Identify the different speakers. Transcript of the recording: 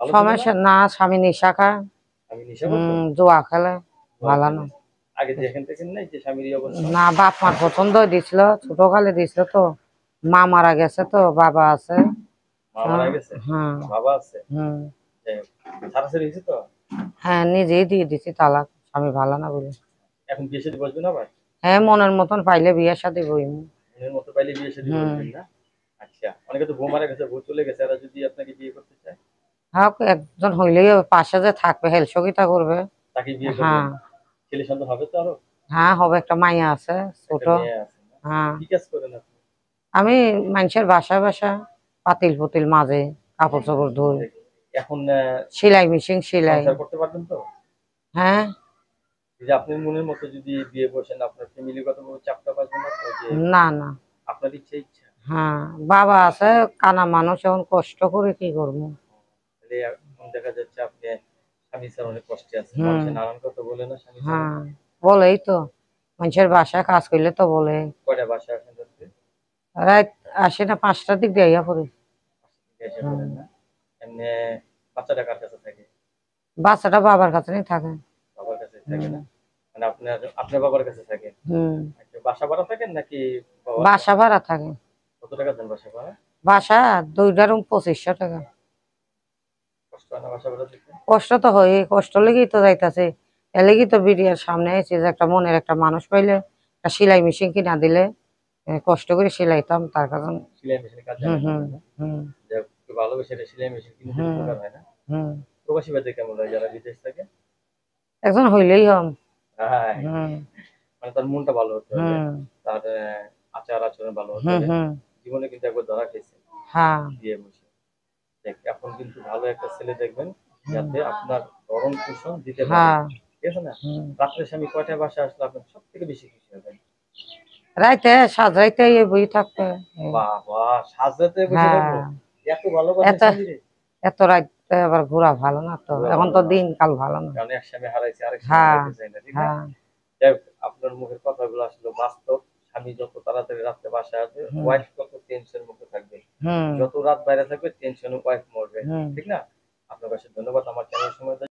Speaker 1: ভালো ছিল না?
Speaker 2: সমস্যা না, স্বামী নেশা খায়,
Speaker 1: স্বামী নেশা করতো?
Speaker 2: জুয়া খেলে,
Speaker 1: জুয়া
Speaker 2: ভালো না।
Speaker 1: খেলে। আগে দেখেন টেকেন নাই যে স্বামীর এই অবস্থা?
Speaker 2: না, বাপ মার পছন্দ দিছিল, ছোটকালে দিছিল তো। মা মারা গেছে তো, বাবা আছে।
Speaker 1: মা মারা গেছে?
Speaker 2: হ্যাঁ।
Speaker 1: বাবা আছে?
Speaker 2: হুম।
Speaker 1: যাই হোক, ছাড়াছাড়ি হয়েছে তো?
Speaker 2: হ্যাঁ, নিজেই দিয়ে দিছি তালাক, স্বামী ভালো না বলে।
Speaker 1: এখন বিয়ে শাদী বসবেন আবার?
Speaker 2: হ্যাঁ, মনের মতন পাইলে বিয়ে শাদী বইমু।
Speaker 1: মনের মতো পাইলে বিয়ে শাদী
Speaker 2: হুম।
Speaker 1: বসবেন না? আচ্ছা, অনেকে তো বউ মারা গেছে, বউ চলে গেছে, এরা যদি আপনাকে বিয়ে করতে চায়?
Speaker 2: হ্যাঁ, একজন হইলেই হবে, পাশে যে থাকবে, হেলসগিতা করবে।
Speaker 1: তাকে বিয়ে করবেন?
Speaker 2: হ্যাঁ।
Speaker 1: ছেলে সন্তান হবে তো আরো?
Speaker 2: হ্যাঁ, হবে, একটা মাইয়া আছে, ছোট।
Speaker 1: একটা মেয়ে আছে না?
Speaker 2: হ্যাঁ।
Speaker 1: কি কাজ করেন আপনি?
Speaker 2: আমি মানুষের বাসায় বাসায় পাতিল পুতিল মাঝে কাপড় চোপড় ধুই।
Speaker 1: দেখি, এখন
Speaker 2: সেলাই মেশিন সেলাই।
Speaker 1: সংসার করতে পারবেন তো?
Speaker 2: হ্যাঁ।
Speaker 1: এই যে আপনার মনের মতো যদি বিয়ে বসেন, আপনার ফ্যামিলিগত ভাবে চাপটা বাঁচবে না তো? যে
Speaker 2: না না।
Speaker 1: আপনার ইচ্ছা ইচ্ছা
Speaker 2: হ্যাঁ, বাবা আছে, কানা মানুষ, এখন কষ্ট করে কি করবো।
Speaker 1: তাহলে এখন দেখা যাচ্ছে আপনি স্বামী ছাড়া অনেক কষ্টে আছেন।
Speaker 2: হুম।
Speaker 1: মানুষের নানান কথা বলে না স্বামী ছাড়া?
Speaker 2: হ্যাঁ, বলেই তো, মানুষের বাসায় কাজ করলে তো বলে।
Speaker 1: কয়টা বাসায় আসেন রাত্রে?
Speaker 2: রাত আসে না, 5টার দিক দিয়ে আইয়া পড়ি।
Speaker 1: এসে
Speaker 2: হুম।
Speaker 1: পড়েন না? এমনি বাচ্চাটা কার কাছে থাকে?
Speaker 2: বাচ্চাটা বাবার কাছে নেই থাকে।
Speaker 1: বাবার কাছে থাকে
Speaker 2: হুম।
Speaker 1: না? মানে আপনার আপনার বাবার কাছে থাকে?
Speaker 2: হুম।
Speaker 1: আচ্ছা, বাসা ভাড়া থাকেন নাকি বাবার
Speaker 2: বাসা
Speaker 1: কাছে?
Speaker 2: ভাড়া থাকে।
Speaker 1: কত টাকা দেন বাসা ভাড়া?
Speaker 2: বাসা 2টা রুম 2500 টাকা।
Speaker 1: কষ্ট হয় না বাসা ভাড়া দিতে?
Speaker 2: কষ্ট তো হয়, কষ্ট লেগেই তো যাইতাছে। এ লেগেই তো বিডিআর সামনে আইছি যে একটা মনের একটা মানুষ পাইলে একটা সেলাই মেশিন কিনা দিলে কষ্ট করে সেলাইতাম তার কারণ।
Speaker 1: সেলাই মেশিনের কাজ
Speaker 2: হুম
Speaker 1: জানেন
Speaker 2: হুম
Speaker 1: আপনি না?
Speaker 2: হুম
Speaker 1: যাক, একটু ভালোবেসে একটা সেলাই মেশিন কিনে দিলে
Speaker 2: হুম
Speaker 1: উপকার হয় না?
Speaker 2: হুম।
Speaker 1: প্রবাসী ভাইদের কেমন হয় যারা বিদেশ থাকে?
Speaker 2: একজন হইলেই হম।
Speaker 1: হাই!
Speaker 2: হুম
Speaker 1: মানে তার মনটা ভালো হতে হবে।
Speaker 2: হুম
Speaker 1: তার আচার আচরণ ভালো হতে
Speaker 2: হুম
Speaker 1: হবে।
Speaker 2: হুম।
Speaker 1: জীবনে কিন্তু একবার ধরা খেয়েছে
Speaker 2: হ্যাঁ।
Speaker 1: বিয়ে বসে। দেখ, এখন কিন্তু ভালো একটা ছেলে দেখবেন
Speaker 2: হুম।
Speaker 1: যাতে আপনার ভরণ পোষণ দিতে পারে।
Speaker 2: হ্যাঁ।
Speaker 1: ঠিক আছে না?
Speaker 2: হুম।
Speaker 1: রাত্রে স্বামী কয়টায় বাসায় আসলে আপনার সবথেকে বেশি খুশি হবেন?
Speaker 2: রাইতে সাজরাইতে এই বই থাকবে। এই।
Speaker 1: বাবা! সাজরাতে বসে থাকবো?
Speaker 2: হ্যাঁ।
Speaker 1: এত ভালোবাসেন
Speaker 2: এত
Speaker 1: স্বামীরে?
Speaker 2: এত রাইতে আবার ঘোরা ভালো না তো,
Speaker 1: ঘুরা
Speaker 2: এখন
Speaker 1: ভালো
Speaker 2: তো
Speaker 1: না।
Speaker 2: দিনকাল ভালো না।
Speaker 1: কারণ এক স্বামী হারাইছি, আরেক স্বামী
Speaker 2: হ্যাঁ।
Speaker 1: হারাইতে চাই না। ঠিক না?
Speaker 2: হ্যাঁ।
Speaker 1: যাই হোক, আপনার মুখের কথাগুলো আসলে বাস্তব। স্বামী যত তাড়াতাড়ি রাত্রে বাসায় আসবে,
Speaker 2: হুম
Speaker 1: ওয়াইফ তত টেনশন মুক্ত থাকবে।
Speaker 2: হুম
Speaker 1: যত রাত বাইরে থাকবে টেনশনে ওয়াইফ মরবে।
Speaker 2: হুম।
Speaker 1: ঠিক না? আপনার কাছে ধন্যবাদ আমার চ্যানেল সময়